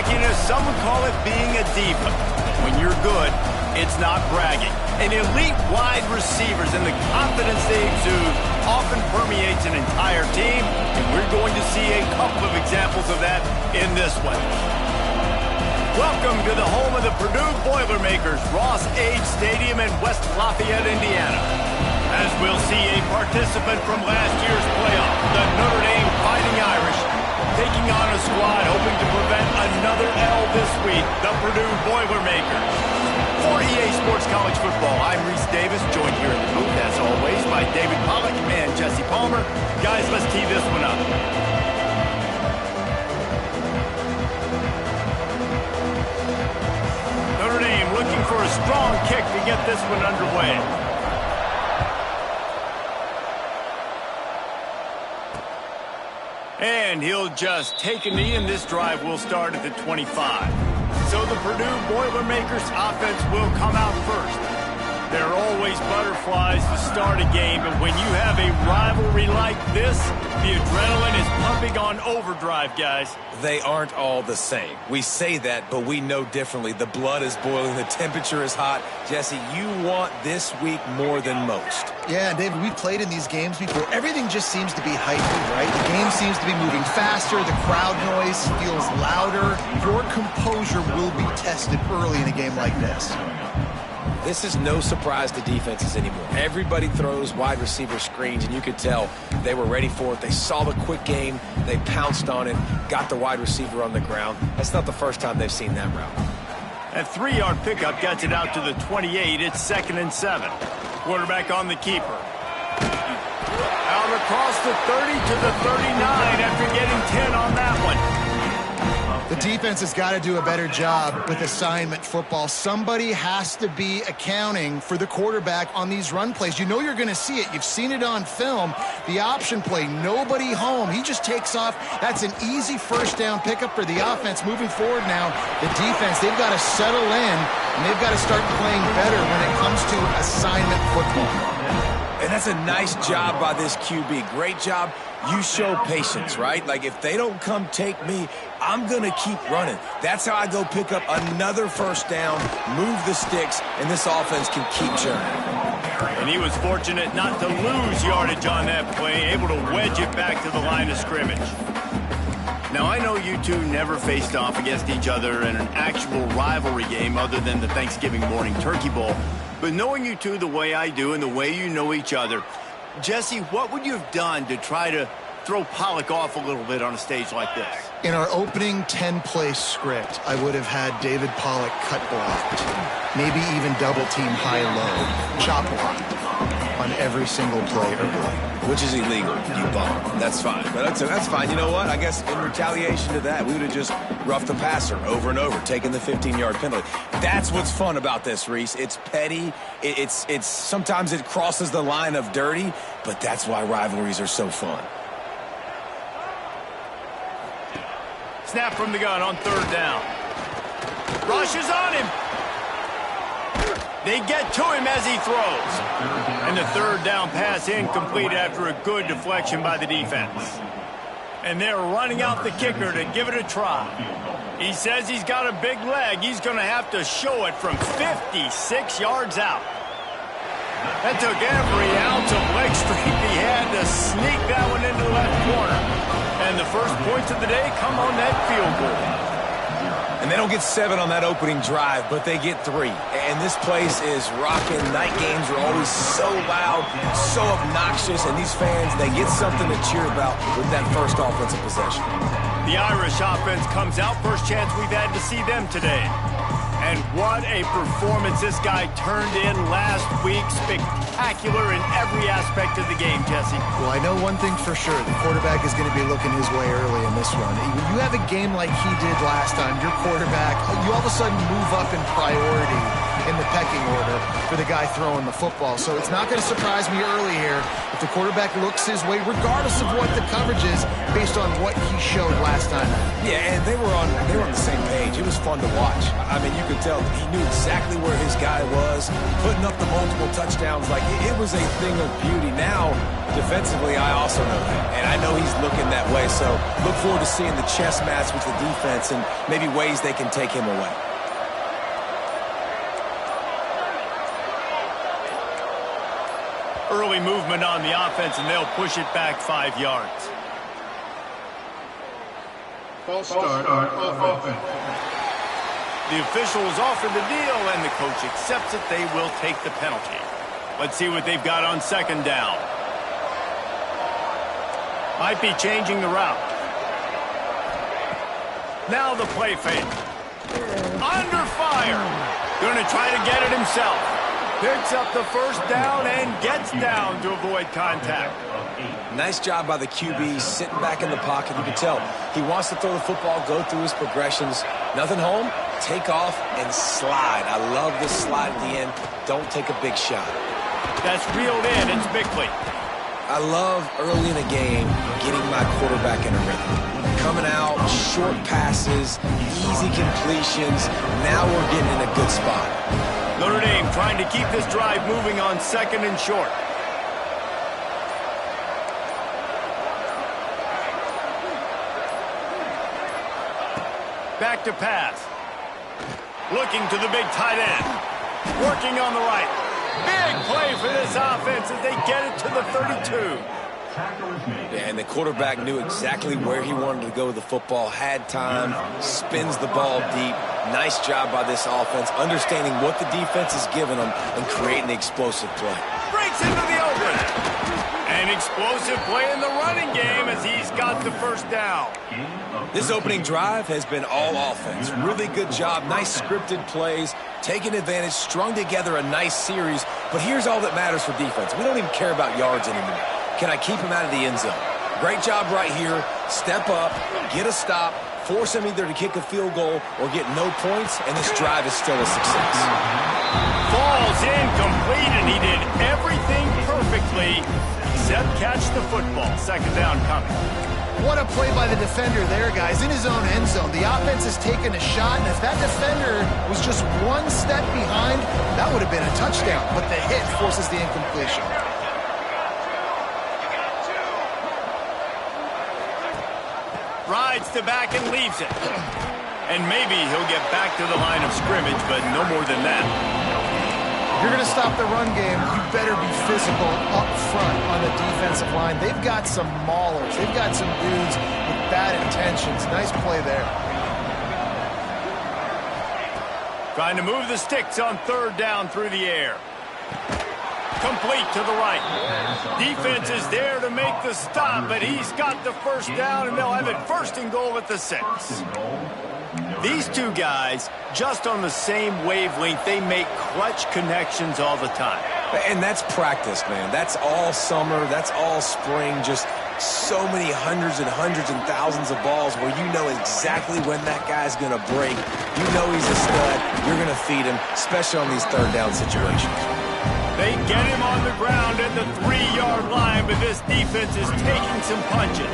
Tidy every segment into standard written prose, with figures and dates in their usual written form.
Cockiness, some would call it being a diva. When you're good, it's not bragging. And elite wide receivers and the confidence they exude often permeates an entire team, and we're going to see a couple of examples of that in this one. Welcome to the home of the Purdue Boilermakers, Ross Age Stadium in West Lafayette, Indiana. As we'll see a participant from last year's playoff, the Notre Dame Fighting Irish, taking on a squad hoping to prevent another L this week, the Purdue Boilermakers. For EA Sports College Football, I'm Reese Davis, joined here in the booth, as always, by David Pollack and Jesse Palmer. Guys, let's tee this one up. Notre Dame looking for a strong kick to get this one underway. And he'll just take a knee, and this drive will start at the 25. So the Purdue Boilermakers offense will come out first. There are always butterflies to start a game, but when you have a rivalry like this, the adrenaline is pumping on overdrive, guys. They aren't all the same. We say that, but we know differently. The blood is boiling. The temperature is hot. Jesse, you want this week more than most. Yeah, David, we've played in these games before. Everything just seems to be heightened, right? The game seems to be moving faster. The crowd noise feels louder. Your composure will be tested early in a game like this. This is no surprise to defenses anymore. Everybody throws wide receiver screens, and you could tell they were ready for it. They saw the quick game. They pounced on it, got the wide receiver on the ground. That's not the first time they've seen that route. A 3-yard pickup gets it out to the 28. It's 2nd and 7. Quarterback on the keeper. Out across the 30 to the 39 after getting 10 on that one. The defense has got to do a better job with assignment football. Somebody has to be accounting for the quarterback on these run plays. You know you're going to see it. You've seen it on film. The option play, nobody home. He just takes off. That's an easy first down pickup for the offense. Moving forward now, the defense, they've got to settle in, and they've got to start playing better when it comes to assignment football. And that's a nice job by this QB. Great job. You show patience, right? Like, if they don't come take me, I'm going to keep running. That's how I go pick up another first down, move the sticks, and this offense can keep churning. And he was fortunate not to lose yardage on that play, able to wedge it back to the line of scrimmage. Now, I know you two never faced off against each other in an actual rivalry game other than the Thanksgiving morning Turkey Bowl. But knowing you two the way I do and the way you know each other, Jesse, what would you have done to try to throw Pollack off a little bit on a stage like this? In our opening 10-play script, I would have had David Pollack cut blocked, maybe even double-team high-low, chop blocked on every single play early. Which is illegal, you bum. That's fine. But that's fine. You know what? I guess in retaliation to that, we would have just roughed the passer over and over, taking the 15-yard penalty. That's what's fun about this, Reese. It's petty. It's sometimes it crosses the line of dirty, but that's why rivalries are so fun. Snap from the gun on 3rd down. Rushes on him. They get to him as he throws. And the 3rd down pass incomplete after a good deflection by the defense. And they're running out the kicker to give it a try. He says he's got a big leg. He's going to have to show it from 56 yards out. That took every ounce of leg strength he had to sneak that one into the left corner. And the first points of the day come on that field goal. And they don't get 7 on that opening drive, but they get 3. And this place is rocking. Night games are always so loud, so obnoxious, and these fans, they get something to cheer about with that first offensive possession. The Irish offense comes out. First chance we've had to see them today. And what a performance this guy turned in last week. Spectacular in every aspect of the game, Jesse. Well, I know one thing for sure. The quarterback is going to be looking his way early in this one. When you have a game like he did last time, your quarterback, you all of a sudden move up in priority in the pecking order for the guy throwing the football. So it's not going to surprise me early here if the quarterback looks his way, regardless of what the coverage is, based on what he showed last time. Yeah, and they were on the same page. It was fun to watch. I mean, you could tell he knew exactly where his guy was, putting up the multiple touchdowns. Like, it was a thing of beauty. Now, defensively, I also know that, and I know he's looking that way. So look forward to seeing the chess match with the defense and maybe ways they can take him away. Early movement on the offense, and they'll push it back 5 yards. False start on offense. The official has offered the deal, and the coach accepts it. They will take the penalty. Let's see what they've got on second down. Might be changing the route. Now the play fake. Under fire. Going to try to get it himself. Picks up the first down and gets down to avoid contact. Nice job by the QB, sitting back in the pocket. You can tell he wants to throw the football, go through his progressions. Nothing home, take off, and slide. I love this slide at the end. Don't take a big shot. That's reeled in. It's Bickley. I love early in a game getting my quarterback in a rhythm. Coming out, short passes, easy completions. Now we're getting in a good spot. Notre Dame trying to keep this drive moving on second and short. Back to pass. Looking to the big tight end. Working on the right. Big play for this offense as they get it to the 32. Yeah, and the quarterback knew exactly where he wanted to go with the football, had time, spins the ball deep. Nice job by this offense, understanding what the defense is giving them and creating the explosive play. Breaks into the open. An explosive play in the running game as he's got the first down. This opening drive has been all offense. Really good job, nice scripted plays, taking advantage, strung together a nice series. But here's all that matters for defense. We don't even care about yards anymore. Can I keep him out of the end zone? Great job right here. Step up, get a stop, force him either to kick a field goal or get no points, and this drive is still a success. Falls incomplete, and he did everything perfectly except catch the football. Second down coming. What a play by the defender there, guys. In his own end zone, the offense has taken a shot, and if that defender was just one step behind, that would have been a touchdown. But the hit forces the incompletion. Rides to back and leaves it. And maybe he'll get back to the line of scrimmage, but no more than that. If you're going to stop the run game, you better be physical up front on the defensive line. They've got some maulers. They've got some dudes with bad intentions. Nice play there. Trying to move the sticks on third down through the air. Complete to the right. Defense is there to make the stop, but he's got the first down, and they'll have it first and goal at the 6. These two guys, just on the same wavelength, they make clutch connections all the time. And that's practice, man. That's all summer. That's all spring. Just so many hundreds and thousands of balls where you know exactly when that guy's going to break. You know he's a stud. You're going to feed him, especially on these third down situations. They get him on the ground at the 3-yard line, but this defense is taking some punches.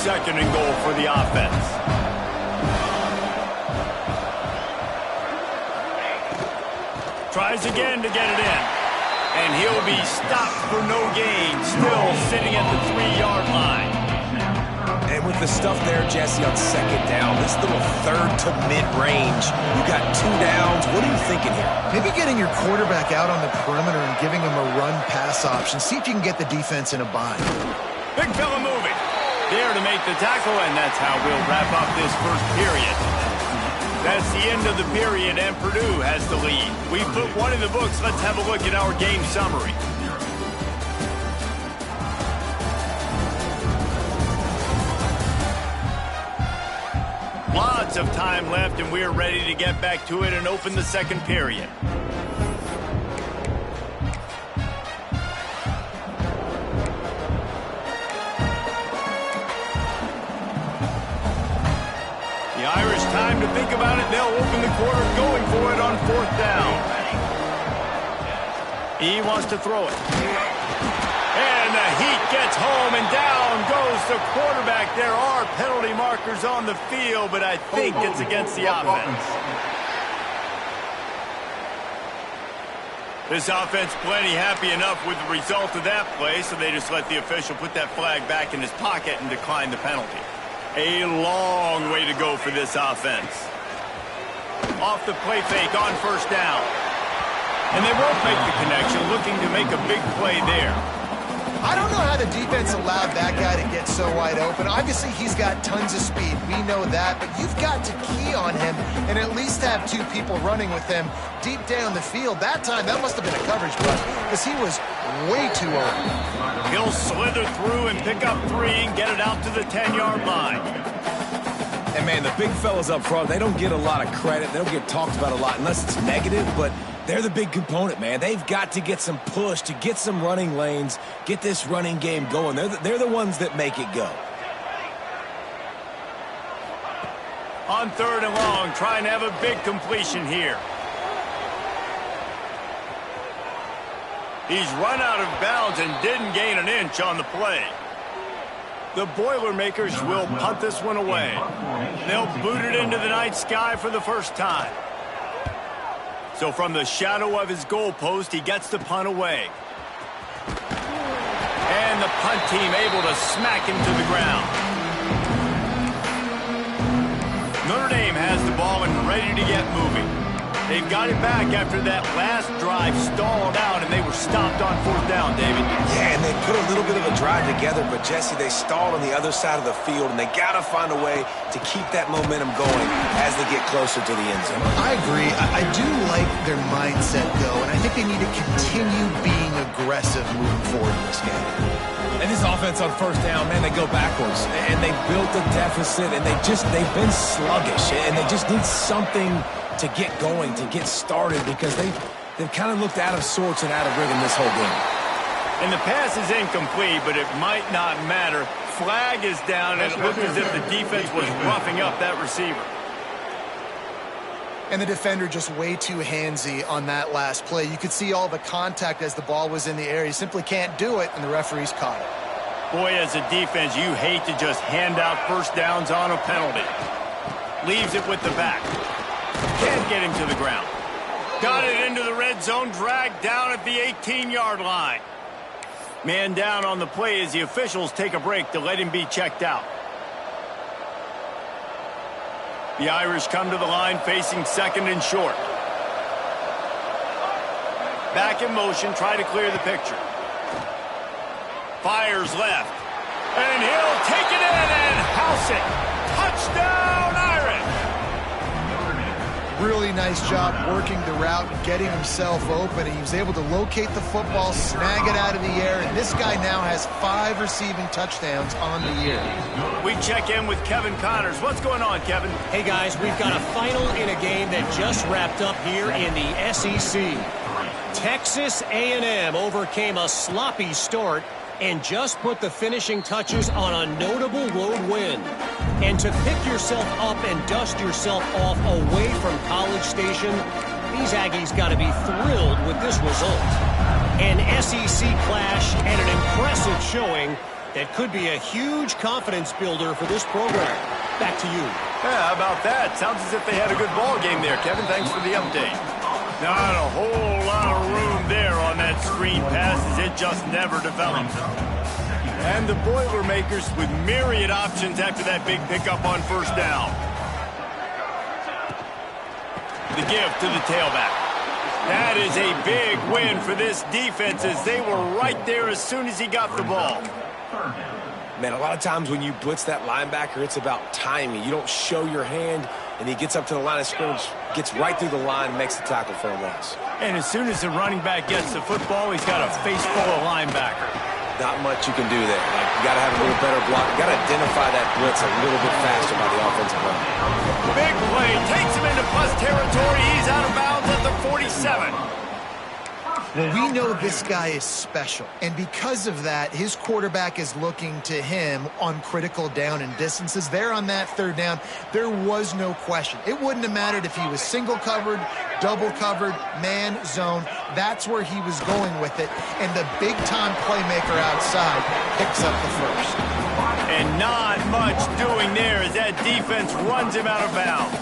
Second and goal for the offense. Tries again to get it in. And he'll be stopped for no gain, still sitting at the 3-yard line. And with the stuff there, Jesse, on second down, this little third to mid-range, you got 2 downs. What are you thinking here? Maybe getting your quarterback out on the perimeter and giving him a run-pass option. See if you can get the defense in a bind. Big fella moving. There to make the tackle, and that's how we'll wrap up this first period. That's the end of the period, and Purdue has the lead. We put one in the books. Let's have a look at our game summary. Lots of time left, and we're ready to get back to it and open the second period. The Irish time to think about it, they'll open the quarter going for it on 4th down. He wants to throw it. And the heat gets home, and down goes the quarterback. There are penalty markers on the field, but I think it's against the offense. This offense plenty happy enough with the result of that play, so they just let the official put that flag back in his pocket and decline the penalty. A long way to go for this offense. Off the play fake on 1st down. And they won't make the connection, looking to make a big play there. I don't know how the defense allowed that guy to get so wide open. Obviously, he's got tons of speed. We know that. But you've got to key on him and at least have 2 people running with him deep down the field. That time, that must have been a coverage rush because he was way too open. He'll slither through and pick up 3 and get it out to the 10-yard line. And, man, the big fellas up front, they don't get a lot of credit. They don't get talked about a lot unless it's negative, but they're the big component, man. They've got to get some push, to get some running lanes, get this running game going. They're the ones that make it go. On 3rd and long, trying to have a big completion here. He's run out of bounds and didn't gain an inch on the play. The Boilermakers will punt this one away. They'll boot it into the night sky for the first time. So from the shadow of his goalpost, he gets the punt away. And the punt team able to smack him to the ground. Notre Dame has the ball and ready to get moving. They've got it back after that last drive stalled out, and they were stopped on 4th down, David. Yeah, and they put a little bit of a drive together, but, Jesse, they stalled on the other side of the field, and they got to find a way to keep that momentum going as they get closer to the end zone. I agree. I do like their mindset, though, and I think they need to continue being aggressive moving forward in this game. And this offense on 1st down, man, they go backwards. And they built a deficit, and they've been sluggish, and they just need something to get going, to get started, because they've kind of looked out of sorts and out of rhythm this whole game. And the pass is incomplete, but it might not matter. Flag is down, and it looked as if the defense was roughing up that receiver. And the defender just way too handsy on that last play. You could see all the contact as the ball was in the air. He simply can't do it, and the referee's caught it. Boy, as a defense, you hate to just hand out 1st downs on a penalty. Leaves it with the back. Can't get him to the ground. Got it into the red zone, dragged down at the 18-yard line. Man down on the play as the officials take a break to let him be checked out. The Irish come to the line facing 2nd and short. Back in motion, try to clear the picture. Fires left. And he'll take it in and house it. Touchdown, Irish! Really nice job working the route and getting himself open. He was able to locate the football, snag it out of the air, and this guy now has 5 receiving touchdowns on the year. We check in with Kevin Connors. What's going on, Kevin? Hey, guys, we've got a final in a game that just wrapped up here in the SEC. Texas A&M overcame a sloppy start and just put the finishing touches on a notable road win. And to pick yourself up and dust yourself off away from College Station, these Aggies got to be thrilled with this result. An SEC clash and an impressive showing that could be a huge confidence builder for this program. Back to you. Yeah, how about that? Sounds as if they had a good ball game there, Kevin. Thanks for the update. Not a whole lot of room there on that screen pass as it just never developed. And the Boilermakers with myriad options after that big pickup on 1st down. The give to the tailback. That is a big win for this defense as they were right there as soon as he got the ball. Man, a lot of times when you blitz that linebacker, it's about timing. You don't show your hand, and he gets up to the line of scrimmage, gets right through the line, and makes the tackle for a loss. And as soon as the running back gets the football, he's got a face full of linebacker. Not much you can do there. Like, you got to have a little better block. You got to identify that blitz a little bit faster by the offensive line. Big play, takes him into plus territory. He's out of bounds at the 47. Well, we know this guy is special, and because of that, his quarterback is looking to him on critical down and distances. There on that third down, there was no question. It wouldn't have mattered if he was single covered, double covered, man, zone. That's where he was going with it, and the big-time playmaker outside picks up the first. And not much doing there as that defense runs him out of bounds.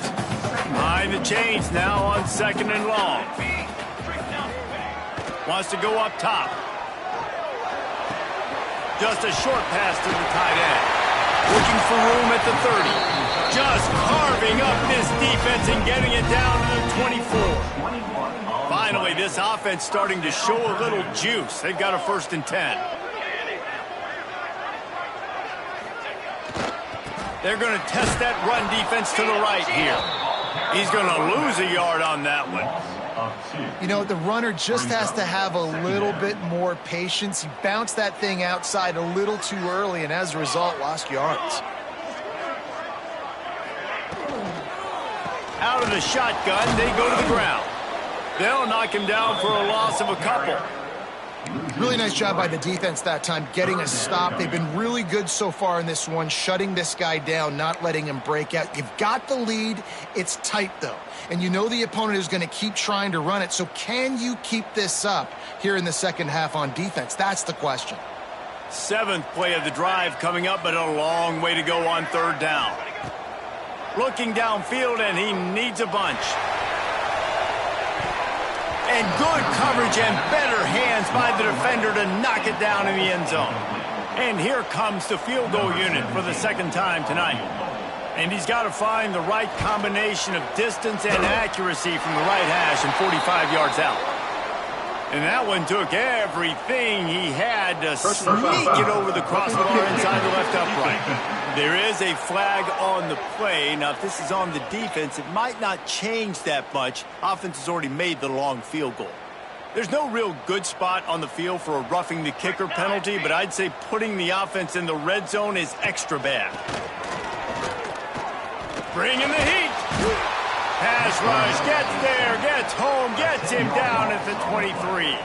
Behind the chains now on 2nd and long. Wants to go up top. Just a short pass to the tight end. Looking for room at the 30. Just carving up this defense and getting it down to the 24. Finally, this offense starting to show a little juice. They've got a 1st and 10. They're going to test that run defense to the right here. He's going to lose a yard on that one. You know, the runner just has to have a little bit more patience. He bounced that thing outside a little too early, and as a result, lost yards. Out of the shotgun, they go to the ground. They'll knock him down for a loss of a couple. Really nice job by the defense that time, getting a stop. They've been really good so far in this one, shutting this guy down, not letting him break out. You've got the lead. It's tight, though. And you know the opponent is going to keep trying to run it. So can you keep this up here in the second half on defense? That's the question. 7th play of the drive coming up, but a long way to go on 3rd down. Looking downfield, and he needs a bunch. And good coverage and better hands by the defender to knock it down in the end zone. And here comes the field goal unit for the 2nd time tonight. And he's got to find the right combination of distance and accuracy from the right hash and 45 yards out. And that one took everything he had to sneak it over the crossbar inside the left upright. There is a flag on the play. Now, if this is on the defense, it might not change that much. Offense has already made the long field goal. There's no real good spot on the field for a roughing the kicker penalty, but I'd say putting the offense in the red zone is extra bad. Bringing the heat. Pass rush, gets there, gets home, gets him down at the 23.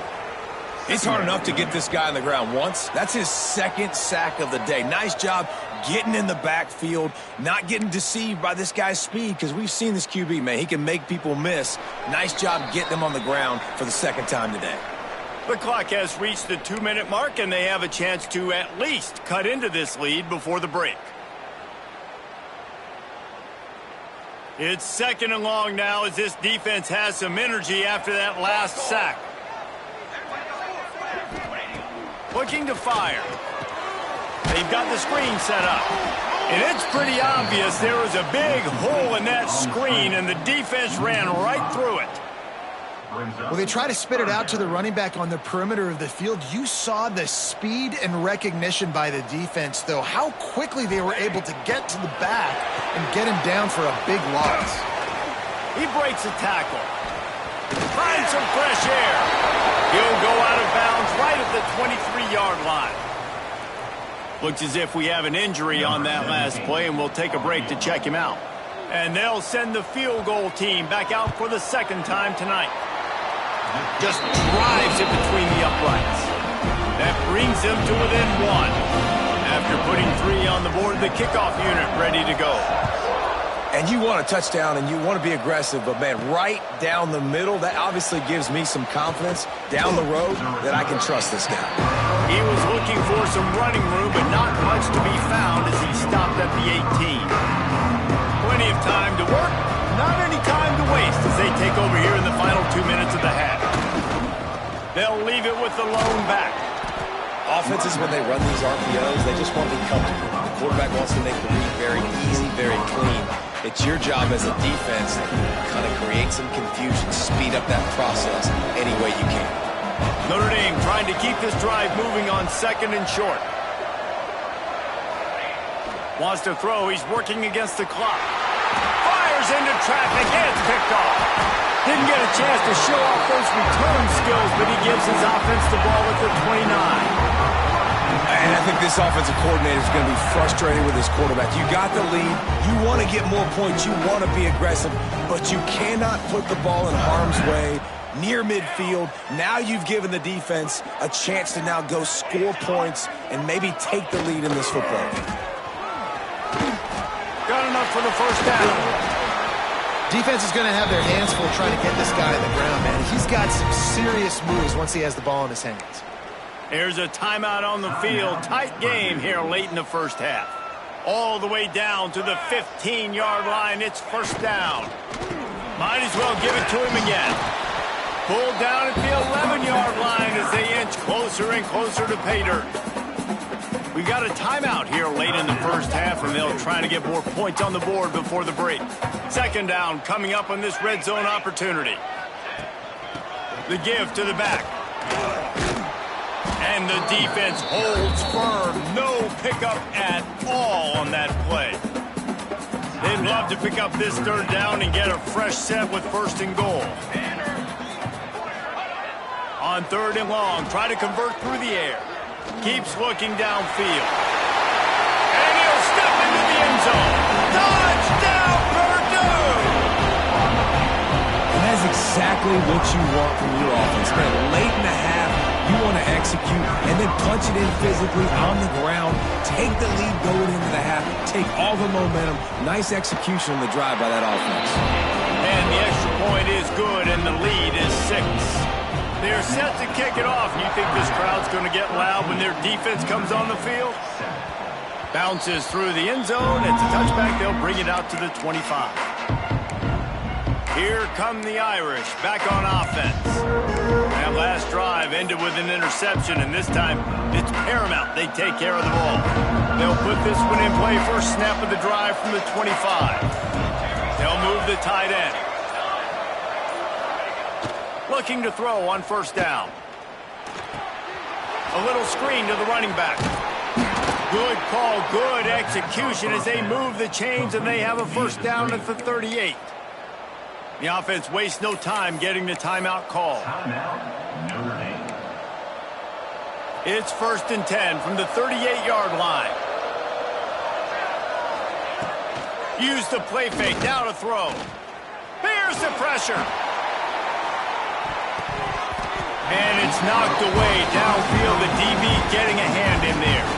It's hard enough to get this guy on the ground once. That's his 2nd sack of the day. Nice job getting in the backfield, not getting deceived by this guy's speed, because we've seen this QB, man. He can make people miss. Nice job getting him on the ground for the 2nd time today. The clock has reached the 2-minute mark, and they have a chance to at least cut into this lead before the break. It's 2nd and long now as this defense has some energy after that last sack. Looking to fire. They've got the screen set up. And it's pretty obvious there was a big hole in that screen, and the defense ran right through it. Well, they try to spit it out to the running back on the perimeter of the field. You saw the speed and recognition by the defense, though, how quickly they were able to get to the back and get him down for a big loss. He breaks a tackle. Finds some fresh air. He'll go out of bounds right at the 23-yard line. Looks as if we have an injury on that last play, and we'll take a break to check him out. And they'll send the field goal team back out for the 2nd time tonight. Just drives it between the uprights. That brings them to within 1. After putting 3 on the board, the kickoff unit ready to go. And you want a touchdown and you want to be aggressive, but, man, right down the middle, that obviously gives me some confidence down the road that I can trust this guy. He was looking for some running room, but not much to be found as he stopped at the 18. Plenty of time to work, not any time to waste as they take over here in the final 2 minutes of the half. They'll leave it with the lone back. Offenses, when they run these RPOs, they just want to be comfortable. The quarterback wants to make the read very easy, very clean. It's your job as a defense to kind of create some confusion, speed up that process any way you can. Notre Dame trying to keep this drive moving on 2nd and short. Wants to throw. He's working against the clock. Fires into traffic. It's picked off. Didn't get a chance to show off those return skills, but he gives his offense the ball at the 29. And I think this offensive coordinator is going to be frustrated with his quarterback. You got the lead. You want to get more points. You want to be aggressive, but you cannot put the ball in harm's way near midfield. Now you've given the defense a chance to now go score points and maybe take the lead in this football game. Got enough for the first down. Defense is going to have their hands full trying to get this guy on the ground, man. He's got some serious moves once he has the ball in his hands. Here's a timeout on the field. Tight game here late in the first half. All the way down to the 15-yard line. It's first down. Might as well give it to him again. Pulled down at the 11-yard line as they inch closer and closer to pay dirt. We got a timeout here late in the first half, and they'll try to get more points on the board before the break. Second down coming up on this red zone opportunity. The give to the back. And the defense holds firm. No pickup at all on that play. They'd love to pick up this third down and get a fresh set with first and goal. On third and long, try to convert through the air. Keeps looking downfield. And he'll step into the end zone. Touchdown, Purdue! And that's exactly what you want from your offense, man. Late in the half, you want to execute and then punch it in physically on the ground. Take the lead going into the half. Take all the momentum. Nice execution on the drive by that offense. And the extra point is good, and the lead is 6. They're set to kick it off. You think this crowd's going to get loud when their defense comes on the field? Bounces through the end zone. It's a touchback. They'll bring it out to the 25. Here come the Irish back on offense. That last drive ended with an interception, and this time it's paramount they take care of the ball. They'll put this one in play first snap of the drive from the 25. They'll move the tight end. Looking to throw on first down. A little screen to the running back. Good call, good execution as they move the chains, and they have a first down at the 38. The offense wastes no time getting the timeout call. It's first and 10 from the 38-yard line. Use the play fake, now to throw. Here's the pressure. And it's knocked away downfield. The DB getting a hand in there.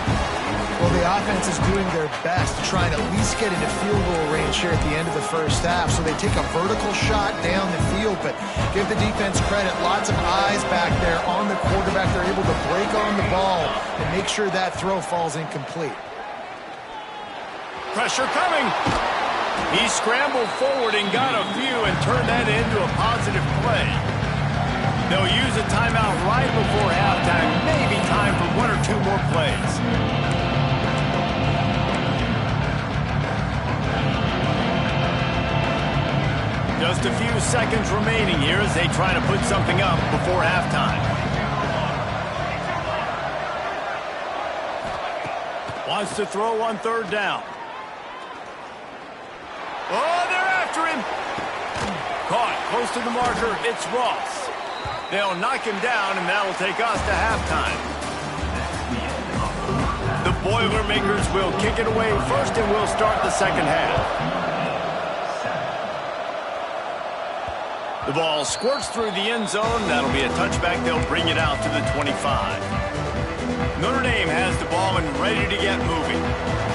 Well, the offense is doing their best to try and at least get into field goal range here at the end of the first half. So they take a vertical shot down the field, but give the defense credit. Lots of eyes back there on the quarterback. They're able to break on the ball and make sure that throw falls incomplete. Pressure coming. He scrambled forward and got a few and turned that into a positive play. They'll use a timeout right before halftime. Maybe time for one or two more plays. Just a few seconds remaining here as they try to put something up before halftime. Wants to throw on third down. Oh, they're after him. Caught close to the marker. It's Ross. They'll knock him down, and that'll take us to halftime. The Boilermakers will kick it away first, and we'll start the second half. The ball squirts through the end zone. That'll be a touchback. They'll bring it out to the 25. Notre Dame has the ball and ready to get moving.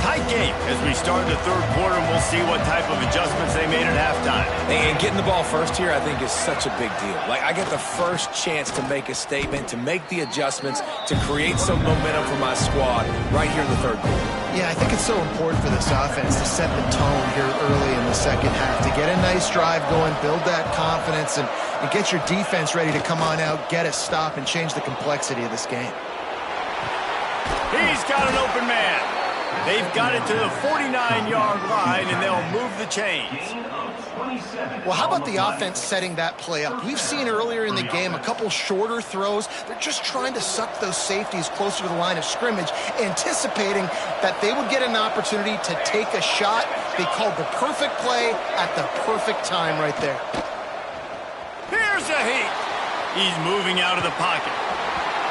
Tight game as we start the third quarter, and we'll see what type of adjustments they made at halftime. And getting the ball first here, I think, is such a big deal. Like, I get the first chance to make a statement, to make the adjustments, to create some momentum for my squad right here in the third quarter. Yeah, I think it's so important for this offense to set the tone here early in the second half, to get a nice drive going, build that confidence, and get your defense ready to come on out, get a stop, and change the complexity of this game. He's got an open man. They've got it to the 49-yard line, and they'll move the chains. Well, how about the offense setting that play up? We've seen earlier in the game a couple shorter throws. They're just trying to suck those safeties closer to the line of scrimmage, anticipating that they would get an opportunity to take a shot. They called the perfect play at the perfect time right there. Here's a heat. He's moving out of the pocket.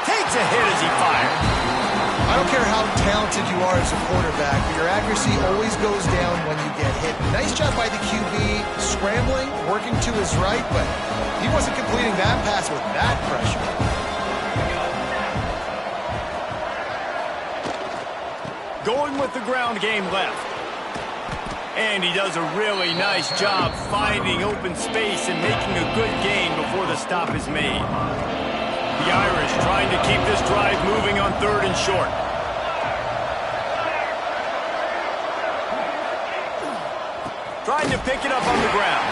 Takes a hit as he fires. I don't care how talented you are as a quarterback, but your accuracy always goes down when you get hit. Nice job by the QB, scrambling, working to his right, but he wasn't completing that pass with that pressure. Going with the ground game left. And he does a really nice job finding open space and making a good gain before the stop is made. The Irish trying to keep this drive moving on 3rd and short. Trying to pick it up on the ground.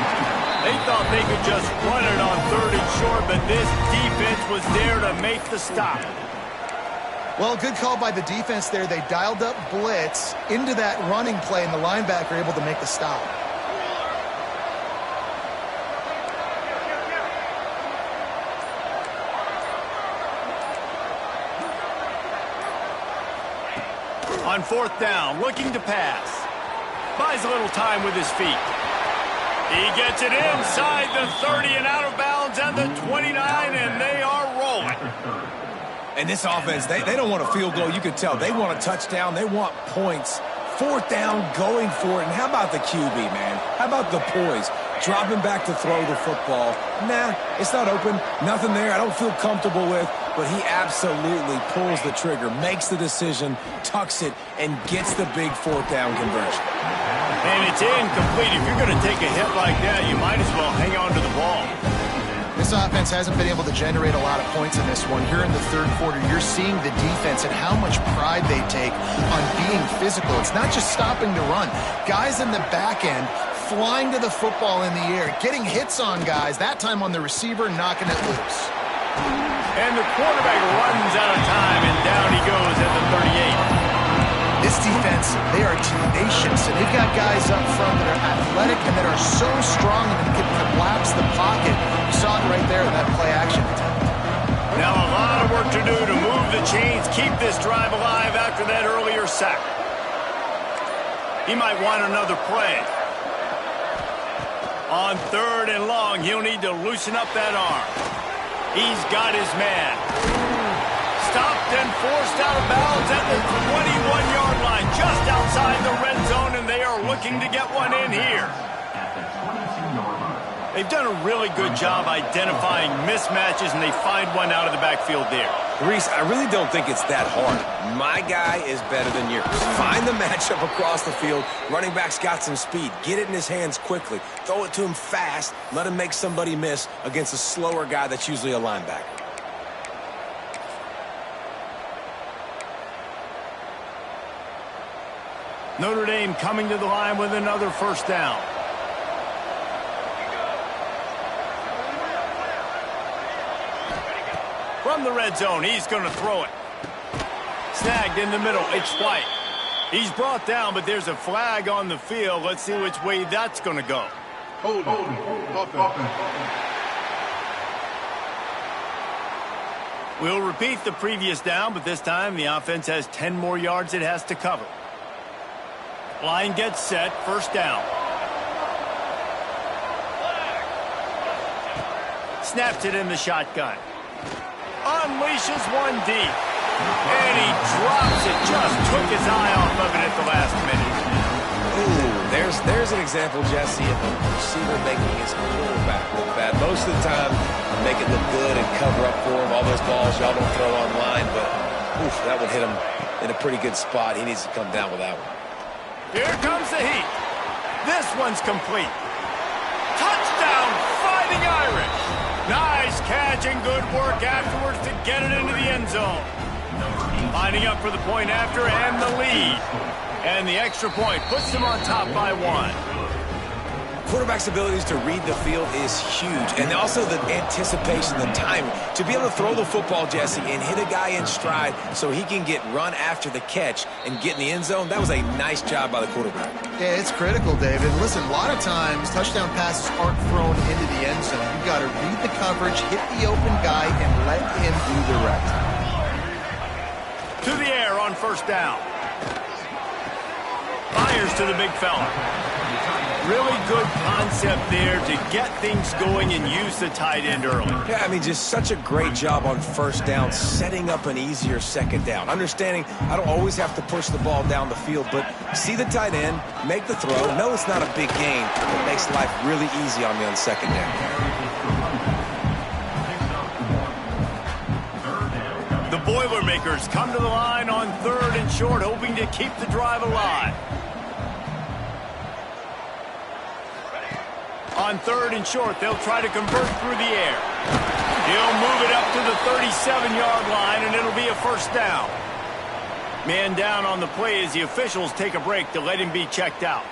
They thought they could just run it on 3rd and short, but this defense was there to make the stop. Well, good call by the defense there. They dialed up blitz into that running play, and the linebacker able to make the stop. On 4th down, looking to pass. Buys a little time with his feet. He gets it inside the 30 and out of bounds at the 29, and they are rolling. And this offense, they don't want a field goal. You can tell. They want a touchdown. They want points. 4th down, going for it. And how about the QB, man? How about the poise? Dropping back to throw the football. Nah, it's not open. Nothing there I don't feel comfortable with. But he absolutely pulls the trigger, makes the decision, tucks it, and gets the big 4th down conversion. And it's incomplete. If you're going to take a hit like that, you might as well hang on to the ball. This offense hasn't been able to generate a lot of points in this one. Here in the 3rd quarter, you're seeing the defense and how much pride they take on being physical. It's not just stopping to run. Guys in the back end flying to the football in the air, getting hits on guys, that time on the receiver, knocking it loose. And the quarterback runs out of time, and down he goes at the 38. This defense, they are tenacious, and they've got guys up front that are athletic and that are so strong and can collapse the pocket. You saw it right there in that play action attempt. Now a lot of work to do to move the chains, keep this drive alive after that earlier sack. He might want another play. On 3rd and long, he'll need to loosen up that arm. He's got his man. Stopped and forced out of bounds at the 21-yard line, just outside the red zone, and they are looking to get one in here. They've done a really good job identifying mismatches, and they find one out of the backfield there. Reese, I really don't think it's that hard. My guy is better than yours. Find the matchup across the field. Running back's got some speed. Get it in his hands quickly. Throw it to him fast. Let him make somebody miss against a slower guy that's usually a linebacker. Notre Dame coming to the line with another 1st down. From the red zone, he's going to throw it. Snagged in the middle, it's White. He's brought down, but there's a flag on the field. Let's see which way that's going to go. Hold on. We'll repeat the previous down, but this time the offense has 10 more yards it has to cover. Line gets set, 1st down. Snaps it in the shotgun. Unleashes one deep. And he drops it. Just took his eye off of it at the last minute. Ooh, there's an example, Jesse, of a receiver making his quarterback look bad. Most of the time, make it look good and cover up for him. All those balls y'all don't throw online, but oof, that would hit him in a pretty good spot. He needs to come down with that one. Here comes the heat. This one's complete. Touchdown, Fighting Irish. Nice catch and good work afterwards to get it into the end zone. Lining up for the point after and the lead. And the extra point puts them on top by 1. Quarterback's abilities to read the field is huge. And also the anticipation, the timing. To be able to throw the football, Jesse, and hit a guy in stride so he can get run after the catch and get in the end zone, that was a nice job by the quarterback. Yeah, it's critical, David. Listen, a lot of times touchdown passes aren't thrown into the end zone. You've got to read the coverage, hit the open guy, and let him do the rest. To the air on 1st down. Fires to the big fella. Really good concept there to get things going and use the tight end early. Yeah, I mean, just such a great job on first down, setting up an easier second down. Understanding I don't always have to push the ball down the field, but see the tight end, make the throw. No, it's not a big gain, but it makes life really easy on me on second down. The Boilermakers come to the line on 3rd and short, hoping to keep the drive alive. On 3rd and short, they'll try to convert through the air. He'll move it up to the 37-yard line, and it'll be a first down. Man down on the play as the officials take a break to let him be checked out.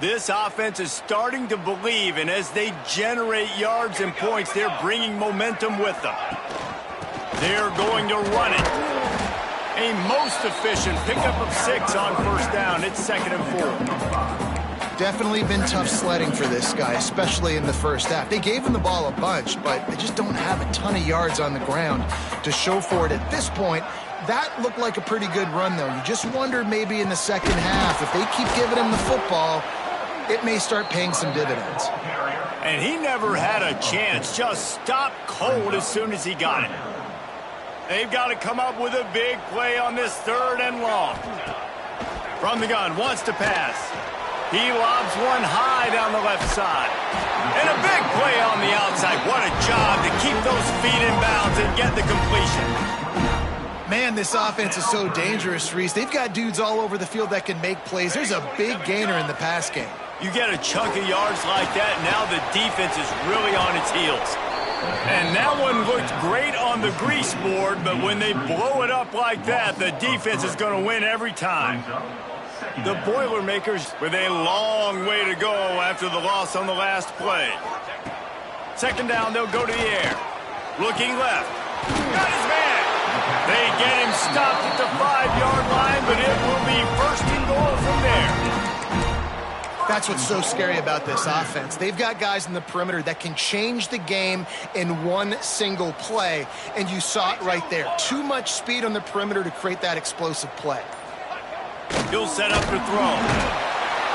This offense is starting to believe, and as they generate yards and points, they're bringing momentum with them. They're going to run it. A most efficient pickup of 6 on first down. It's 2nd and 4. Definitely been tough sledding for this guy, especially in the first half. They gave him the ball a bunch, but they just don't have a ton of yards on the ground to show for it at this point. That looked like a pretty good run, though. You just wonder maybe in the second half, if they keep giving him the football, it may start paying some dividends. And he never had a chance. Just stopped cold as soon as he got it. They've got to come up with a big play on this 3rd and long. From the gun, wants to pass. He lobs one high down the left side. And a big play on the outside. What a job to keep those feet in bounds and get the completion. Man, this offense is so dangerous, Reese. They've got dudes all over the field that can make plays. There's a big gainer in the pass game. You get a chunk of yards like that, now the defense is really on its heels. And that one looked great on the grease board, but when they blow it up like that, the defense is going to win every time. The Boilermakers with a long way to go after the loss on the last play. 2nd down, they'll go to the air. Looking left. Got his man. They get him stopped at the 5-yard line, but it will be 1st and goal from there. That's what's so scary about this offense. They've got guys in the perimeter that can change the game in one single play, and you saw it right there. Too much speed on the perimeter to create that explosive play. He'll set up to throw.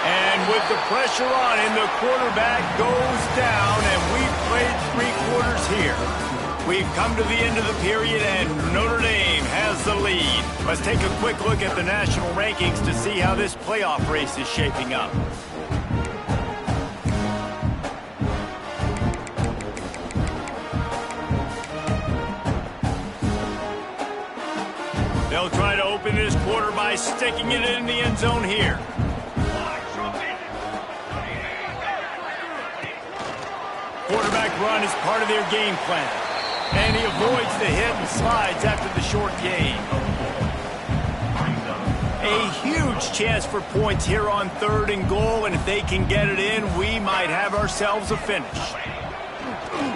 And with the pressure on him, the quarterback goes down, and we've played 3 quarters here. We've come to the end of the period, and Notre Dame has the lead. Let's take a quick look at the national rankings to see how this playoff race is shaping up. They'll try to open this quarter by sticking it in the end zone here. Quarterback run is part of their game plan. And he avoids the hit and slides after the short gain. A huge chance for points here on 3rd and goal, and if they can get it in, we might have ourselves a finish.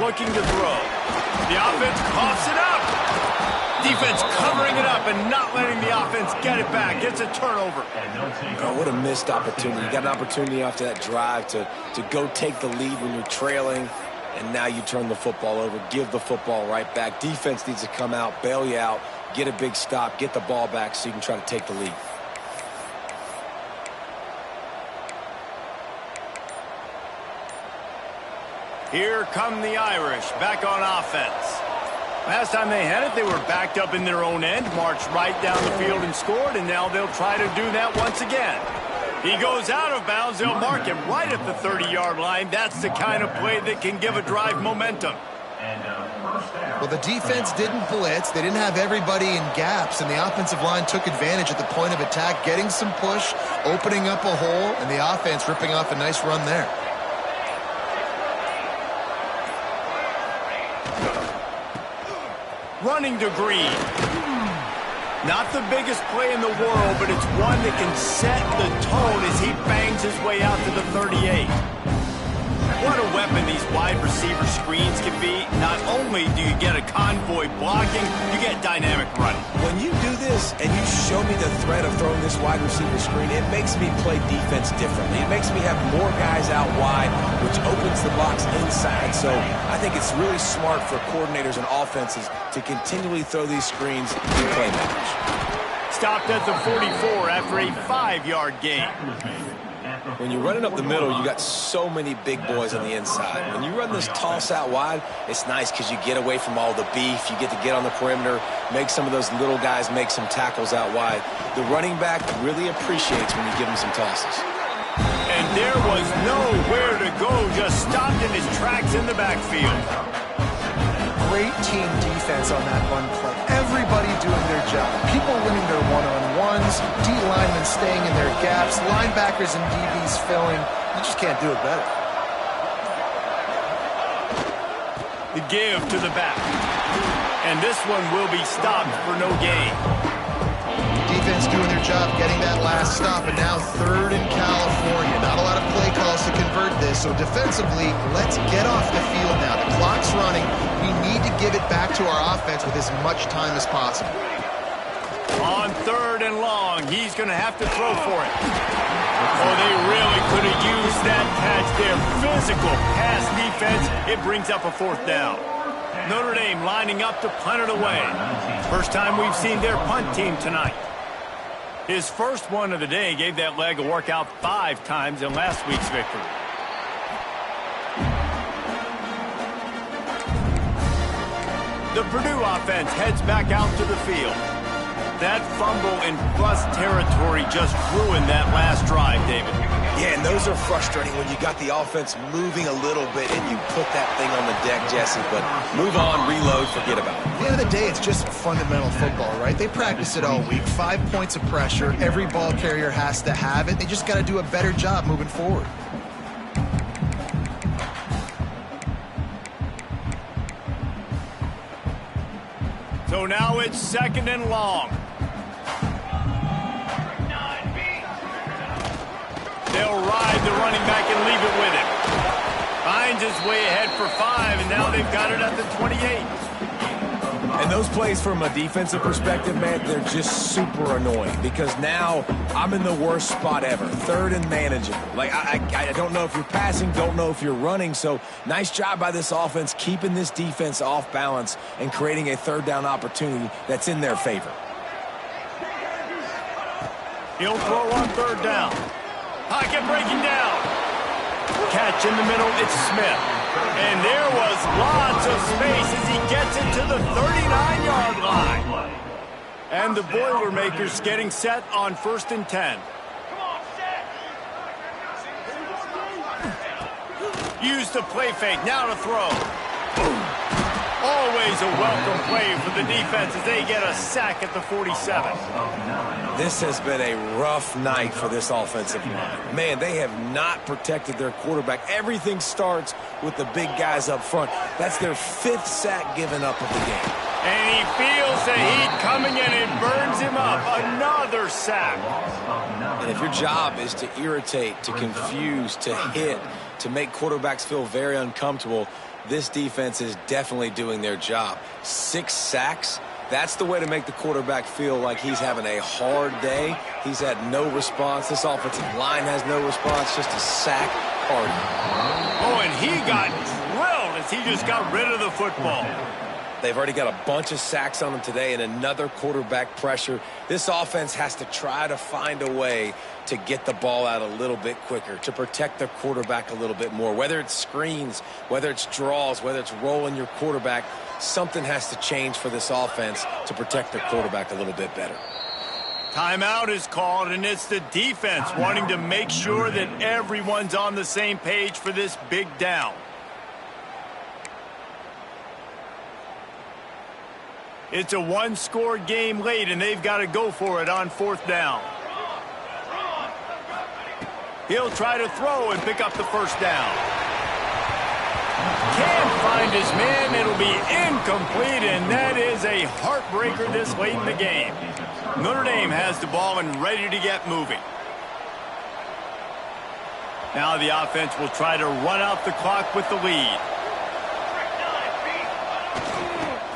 Looking to throw. The offense coughs it up. Defense covering it up and not letting the offense get it back. Gets a turnover. Oh, what a missed opportunity. You got an opportunity after that drive to go take the lead when you're trailing, and now you turn the football over, give the football right back. Defense needs to come out, bail you out, get a big stop, get the ball back so you can try to take the lead. Here come the Irish back on offense. Last time they had it, they were backed up in their own end, marched right down the field and scored, and now they'll try to do that once again. He goes out of bounds. They'll mark him right at the 30-yard line. That's the kind of play that can give a drive momentum. Well, the defense didn't blitz. They didn't have everybody in gaps, and the offensive line took advantage at the point of attack, getting some push, opening up a hole, and the offense ripping off a nice run there. Running to Green. Not the biggest play in the world, but it's one that can set the tone as he bangs his way out to the 38. What a weapon these wide receiver screens can be. Not only do you get a convoy blocking, you get dynamic running. When you do this and you show me the threat of throwing this wide receiver screen, it makes me play defense differently. It makes me have more guys out wide, which opens the box inside. So I think it's really smart for coordinators and offenses to continually throw these screens and play match. Stopped at the 44 after a 5-yard gain. When you're running up the middle, you got so many big boys on the inside. When you run this toss out wide, it's nice because you get away from all the beef. You get to get on the perimeter, make some of those little guys make some tackles out wide. The running back really appreciates when you give him some tosses. And there was nowhere to go, just stopped in his tracks in the backfield. Great team defense on that run play. Everybody doing their job. People winning their one-on-ones, D linemen staying in their gaps, linebackers and DBs filling. You just can't do it better. The give to the back. And this one will be stopped for no gain. Defense doing their job getting that last stop, and now 3rd in California. Not a lot of play calls to convert this, so defensively, let's get off the field now. The clock's running. We need to give it back to our offense with as much time as possible. On 3rd and long, he's going to have to throw for it. Oh, they really could have used that catch there. Physical pass defense. It brings up a 4th down. Notre Dame lining up to punt it away. First time we've seen their punt team tonight. His first one of the day gave that leg a workout 5 times in last week's victory. The Purdue offense heads back out to the field. That fumble in plus territory just ruined that last drive, David. Yeah, and those are frustrating when you got the offense moving a little bit and you put that thing on the deck, Jesse. But move on, reload, forget about it. At the end of the day, it's just fundamental football, right? They practice it all week. 5 points of pressure. Every ball carrier has to have it. They just got to do a better job moving forward. So now it's 2nd and long. They'll ride the running back and leave it with him. Finds his way ahead for 5, and now they've got it at the 28. And those plays from a defensive perspective, man, they're just super annoying because now I'm in the worst spot ever. 3rd and manageable. Like, I don't know if you're passing, don't know if you're running. So nice job by this offense keeping this defense off balance and creating a 3rd down opportunity that's in their favor. He'll throw on 3rd down. Pocket breaking down. Catch in the middle, it's Smith. And there was lots of space as he gets it to the 39-yard line. And the Boilermakers getting set on 1st and 10. Use the play fake, now to throw. Always a welcome play for the defense as they get a sack at the 47. This has been a rough night for this offensive line. Man, they have not protected their quarterback. Everything starts with the big guys up front. That's their 5th sack given up of the game. And he feels the heat coming and it burns him up. Another sack. And if your job is to irritate, to confuse, to hit, to make quarterbacks feel very uncomfortable, this defense is definitely doing their job. 6 sacks, that's the way to make the quarterback feel like he's having a hard day. He's had no response. This offensive line has no response, just a sack party. Oh, and he got drilled as he just got rid of the football. They've already got a bunch of sacks on them today and another quarterback pressure. This offense has to try to find a way to get the ball out a little bit quicker, to protect their quarterback a little bit more. Whether it's screens, whether it's draws, whether it's rolling your quarterback, something has to change for this offense to protect their quarterback a little bit better. Timeout is called, and it's the defense wanting to make sure that everyone's on the same page for this big down. It's a 1-score game late, and they've got to go for it on 4th down. He'll try to throw and pick up the 1st down. Can't find his man. It'll be incomplete, and that is a heartbreaker this late in the game. Notre Dame has the ball and ready to get moving. Now the offense will try to run out the clock with the lead.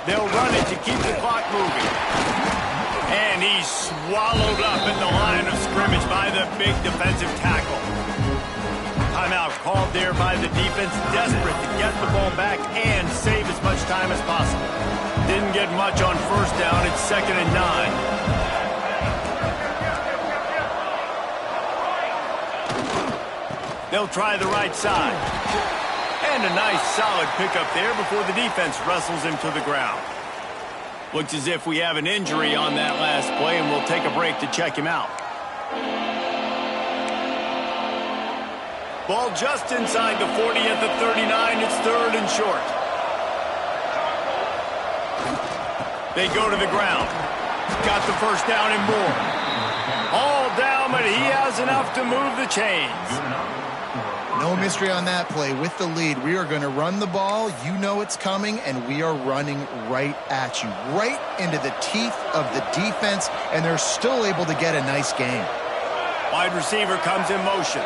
They'll run it to keep the clock moving. And he's swallowed up in the line of scrimmage by the big defensive tackle. Timeout called there by the defense, desperate to get the ball back and save as much time as possible. Didn't get much on 1st down. It's 2nd and 9. They'll try the right side. And a nice solid pickup there before the defense wrestles him to the ground. Looks as if we have an injury on that last play, and we'll take a break to check him out. Ball just inside the 40 at the 39. It's 3rd and short. They go to the ground. Got the first down and more. All down, but he has enough to move the chains. No mystery on that play. With the lead, we are going to run the ball. You know it's coming, and we are running right at you, right into the teeth of the defense, and they're still able to get a nice gain. Wide receiver comes in motion.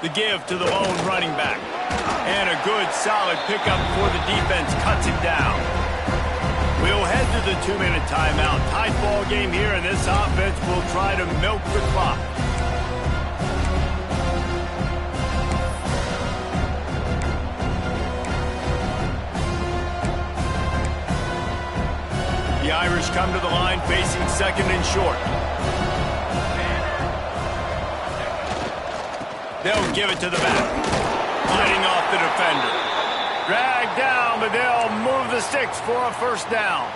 The give to the lone running back. And a good, solid pickup before the defense cuts him down. We'll head to the 2-minute timeout. Tight ball game here, and this offense will try to milk the clock. The Irish come to the line facing 2nd and short. They'll give it to the back. Fighting off the defender. Dragged down, but they'll move the sticks for a first down.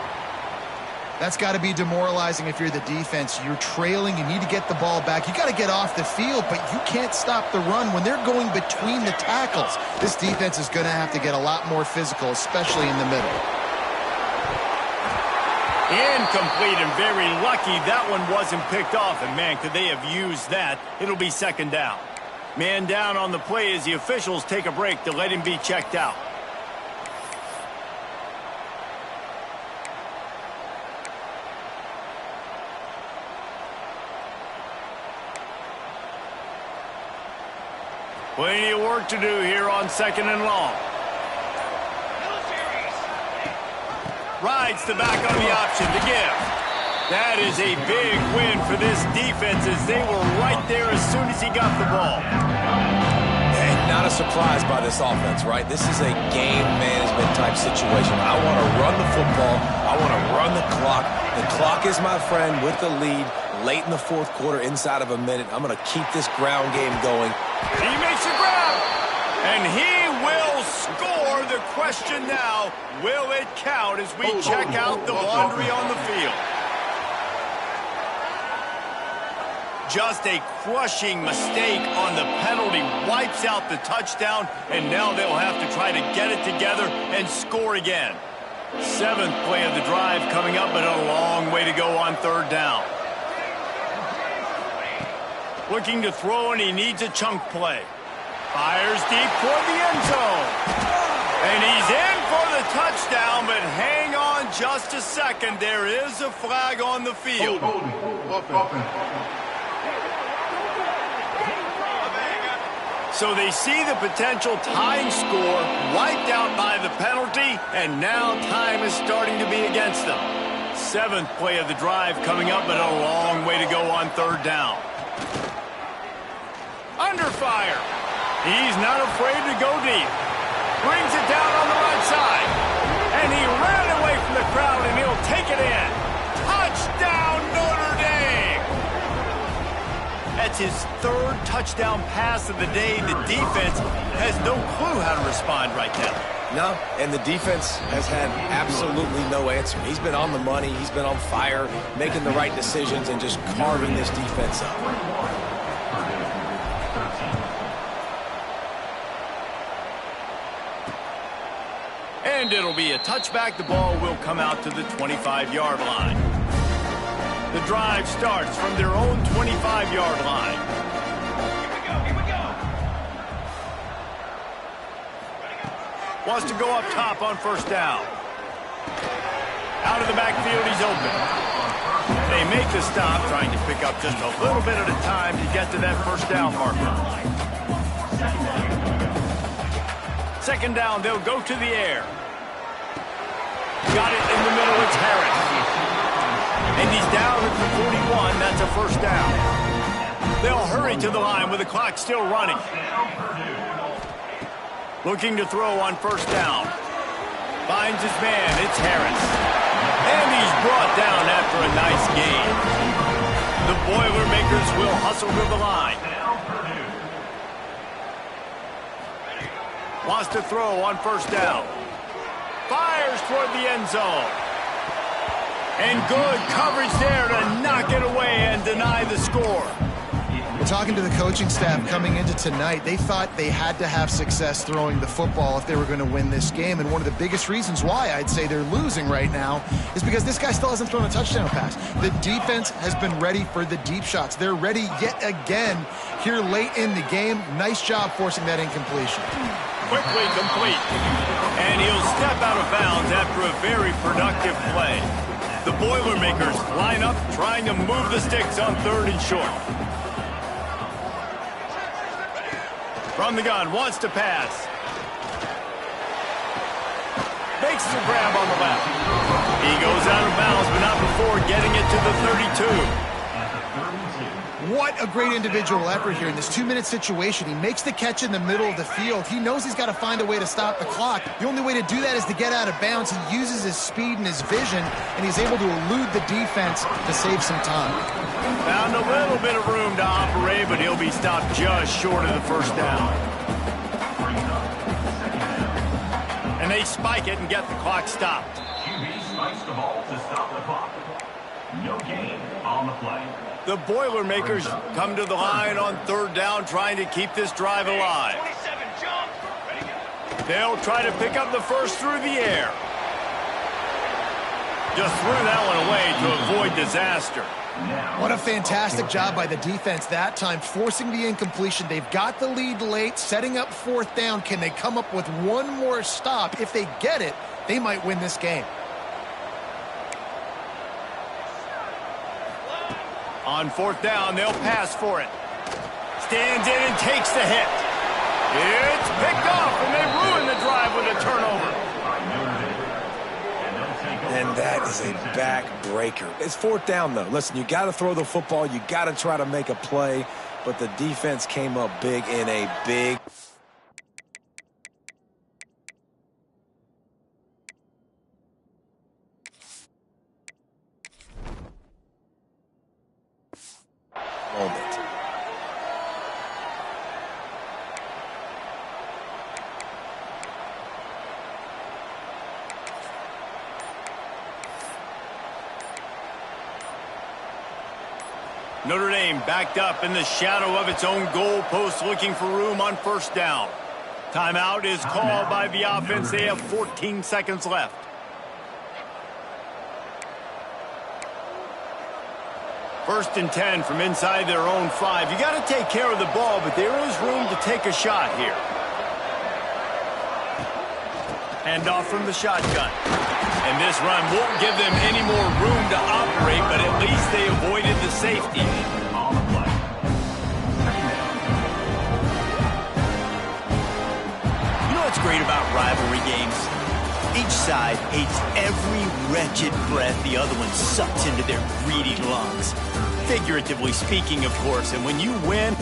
That's got to be demoralizing if you're the defense. You're trailing. You need to get the ball back. You got to get off the field, but you can't stop the run when they're going between the tackles. This defense is going to have to get a lot more physical, especially in the middle. Incomplete, and very lucky that one wasn't picked off. And, man, could they have used that? It'll be 2nd down. Man down on the play as the officials take a break to let him be checked out. Plenty of work to do here on 2nd and long. Rides the back on the option to give. That is a big win for this defense as they were right there as soon as he got the ball. Hey, not a surprise by this offense, right? This is a game management type situation. I want to run the football. I want to run the clock. The clock is my friend with the lead late in the 4th quarter, inside of a minute. I'm going to keep this ground game going. He makes a grab, and he will score. The question now, will it count as we check out the laundry on the field? Just a crushing mistake on the penalty wipes out the touchdown, and now they'll have to try to get it together and score again. 7th play of the drive coming up, but a long way to go on 3rd down. Looking to throw, and he needs a chunk play. Fires deep toward the end zone. And he's in for the touchdown, but hang on just a second. There is a flag on the field. So they see the potential tying score wiped out by the penalty, and now time is starting to be against them. 7th play of the drive coming up, but a long way to go on 3rd down. Under fire. He's not afraid to go deep. Brings it down on the right side. And he ran away from the crowd, and he'll take it in. Touchdown, Notre Dame! That's his 3rd touchdown pass of the day. The defense has no clue how to respond right now. No, and the defense has had absolutely no answer. He's been on the money. He's been on fire, making the right decisions, and just carving this defense up. And it'll be a touchback. The ball will come out to the 25-yard line. The drive starts from their own 25-yard line. Here we go. Wants to go up top on 1st down. Out of the backfield, he's open. They make the stop, trying to pick up just a little bit at a time to get to that 1st down marker. 2nd down, they'll go to the air. Got it in the middle, it's Harris. And he's down at the 41, that's a 1st down. They'll hurry to the line with the clock still running. Looking to throw on 1st down. Finds his man, it's Harris. And he's brought down after a nice gain. The Boilermakers will hustle to the line. Wants to throw on first down. Fires toward the end zone. And good coverage there to knock it away and deny the score. Well, talking to the coaching staff coming into tonight, they thought they had to have success throwing the football if they were going to win this game. And one of the biggest reasons why I'd say they're losing right now is because this guy still hasn't thrown a touchdown pass. The defense has been ready for the deep shots. They're ready yet again here late in the game. Nice job forcing that incompletion. Quickly complete. And he'll step out of bounds after a very productive play. The Boilermakers line up trying to move the sticks on 3rd and short. From the gun, wants to pass. Makes the grab on the left. He goes out of bounds, but not before getting it to the 32. What a great individual effort here in this 2-minute situation. He makes the catch in the middle of the field. He knows he's got to find a way to stop the clock. The only way to do that is to get out of bounds. He uses his speed and his vision, and he's able to elude the defense to save some time. Found a little bit of room to operate, but he'll be stopped just short of the first down. And they spike it and get the clock stopped. QB spikes the ball to stop the clock. No gain on the play. The Boilermakers come to the line on 3rd down, trying to keep this drive alive. 27, jump. Ready, go. They'll try to pick up the first through the air. Just threw that one away to avoid disaster. What a fantastic job by the defense that time, forcing the incompletion. They've got the lead late, setting up 4th down. Can they come up with one more stop? If they get it, they might win this game. On 4th down, they'll pass for it. Stands in and takes the hit. It's picked off, and they ruin the drive with a turnover. And that is a backbreaker. It's 4th down, though. Listen, you got to throw the football. You got to try to make a play. But the defense came up big in a big... moment. Notre Dame backed up in the shadow of its own goal post, looking for room on first down. Timeout is called by the offense. They have 14 seconds left. First and 10 from inside their own 5. You got to take care of the ball, but there is room to take a shot here. Hand off from the shotgun. And this run won't give them any more room to operate, but at least they avoided the safety. On the play. You know what's great about rivalry games? Each side hates every wretched breath the other one sucks into their greedy lungs. Figuratively speaking, of course, and when you win,